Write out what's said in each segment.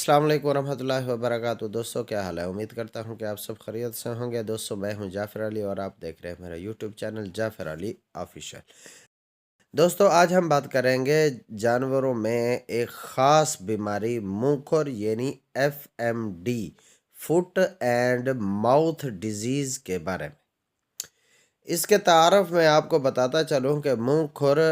अस्सलाम वालेकुम वरहमतुल्लाहि वबरकातुहू। दोस्तों क्या हाल है? उम्मीद करता हूँ कि आप सब खैरियत से होंगे। दोस्तों मैं हूँ जाफ़र अली और आप देख रहे हैं मेरा YouTube channel Jafar Ali official. दोस्तों आज हम बात करेंगे जानवरों में एक ख़ास बीमारी मुंहखोर यानी FMD, foot and mouth disease के बारे में। इसके तारफ़ में आपको बताता चलूँ कि मुंहखोर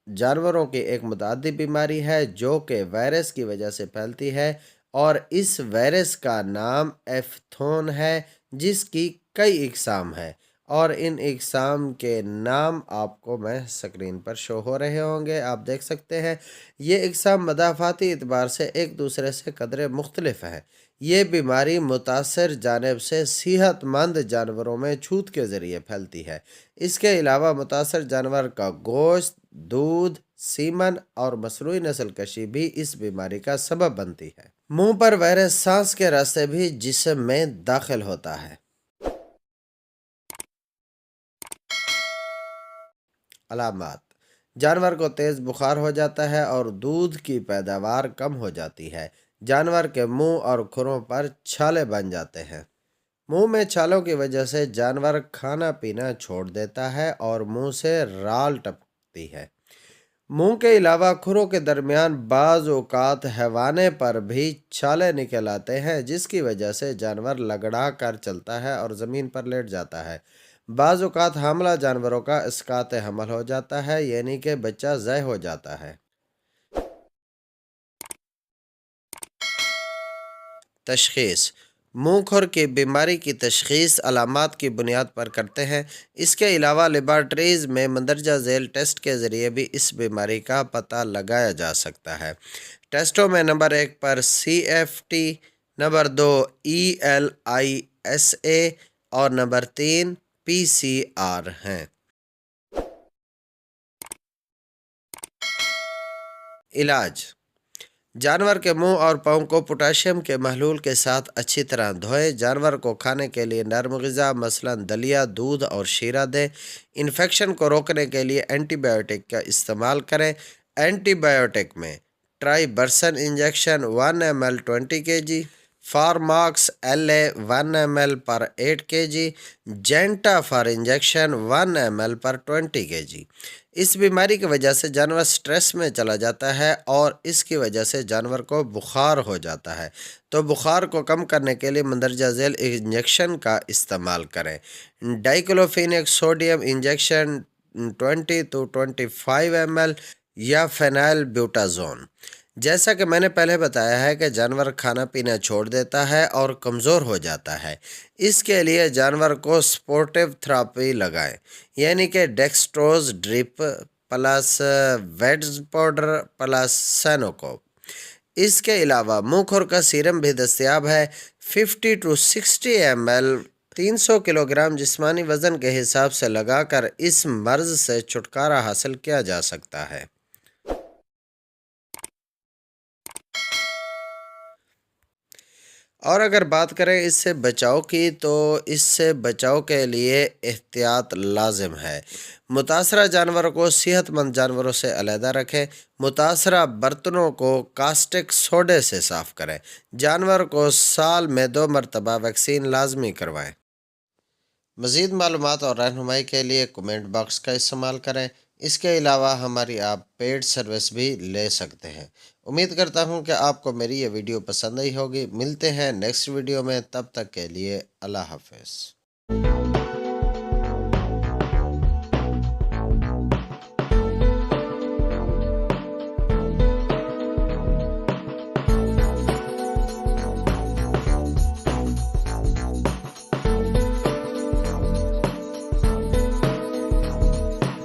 जानवरों की एक मुतअद्दी बीमारी है जो कि वायरस की वजह से फैलती है और इस वायरस का नाम एफ्थोन है, जिसकी कई इकसाम है और इन इकसाम के नाम आपको मैं स्क्रीन पर शो हो रहे होंगे, आप देख सकते हैं। ये इकसाम मदाफ़ाती एतबार से एक दूसरे से कदरे मुख्तलिफ हैं। ये बीमारी मुतासर जानिब से सेहतमंद जानवरों में छूत के ज़रिए फैलती है। इसके अलावा मुतासर जानवर का गोश्त, दूध, सीमन और मसनूई नस्ल कशी भी इस बीमारी का सबब बनती है। मुंह पर वायरस सांस के रास्ते भी जिस्म में दाखिल होता है। अलामात: जानवर को तेज़ बुखार हो जाता है और दूध की पैदावार कम हो जाती है। जानवर के मुंह और खुरों पर छाले बन जाते हैं। मुंह में छालों की वजह से जानवर खाना पीना छोड़ देता है और मुंह से राल टपकती है। मुंह के अलावा खुरों के दरमियान बाज़ औक़ात हैवाने पर भी छाले निकल आते हैं, जिसकी वजह से जानवर लगड़ा कर चलता है और ज़मीन पर लेट जाता है। बाज़ औक़ात हामला जानवरों का इसकात हमल हो जाता है, यानी कि बच्चा ज़ाय हो जाता है। तशख़ीस: मुंहखोर की बीमारी की तशख़ीस अलामात की बुनियाद पर करते हैं। इसके अलावा लेबॉरेटरीज़ में मंदरजा झेल टेस्ट के ज़रिए भी इस बीमारी का पता लगाया जा सकता है। टेस्टों में नंबर 1 पर CFT, नंबर 2 ELISA और नंबर 3 PCR हैं। इलाज: जानवर के मुंह और पाँव को पोटाशियम के महलूल के साथ अच्छी तरह धोएं। जानवर को खाने के लिए नरम ग़िज़ा मसलन दलिया, दूध और शीरा दें। इन्फेक्शन को रोकने के लिए एंटीबायोटिक का इस्तेमाल करें। एंटीबायोटिक में ट्राइबरसन इंजेक्शन 1 ml 20 kg, फारमाक्स LA 1 ml पर 8 kg, genta for injection 1 ml पर 20 kg। इस बीमारी की वजह से जानवर स्ट्रेस में चला जाता है और इसकी वजह से जानवर को बुखार हो जाता है, तो बुखार को कम करने के लिए मंदरजा झेल इंजेक्शन का इस्तेमाल करें। Diclofenac sodium injection 20 to 25 ml या फेनाइल ब्यूटाजोन। जैसा कि मैंने पहले बताया है कि जानवर खाना पीना छोड़ देता है और कमज़ोर हो जाता है। इसके लिए जानवर को सपोर्टिव थेरेपी लगाएं, यानी कि डेक्स्ट्रोज ड्रिप प्लस वेड्स पाउडर प्लस सैनोकोप। इसके अलावा मुंहखोर का सीरम भी दस्तयाब है। 50 to 60 ml 300 किलोग्राम जिस्मानी वज़न के हिसाब से लगाकर इस मर्ज़ से छुटकारा हासिल किया जा सकता है। और अगर बात करें इससे बचाव की, तो इससे बचाव के लिए एहतियात लाजिम है। मुतासरा जानवरों को सेहतमंद जानवरों से अलहदा रखें। मुतासरा बर्तनों को कास्टिक सोडे से साफ़ करें। जानवर को साल में 2 मरतबा वैक्सीन लाजमी करवाएं। मज़ीद मालूमात और रहनुमाई के लिए कमेंट बॉक्स का इस्तेमाल करें। इसके अलावा हमारी आप पेड सर्विस भी ले सकते हैं। उम्मीद करता हूँ कि आपको मेरी ये वीडियो पसंद आई होगी। मिलते हैं नेक्स्ट वीडियो में, तब तक के लिए अल्लाह हाफ़िज़।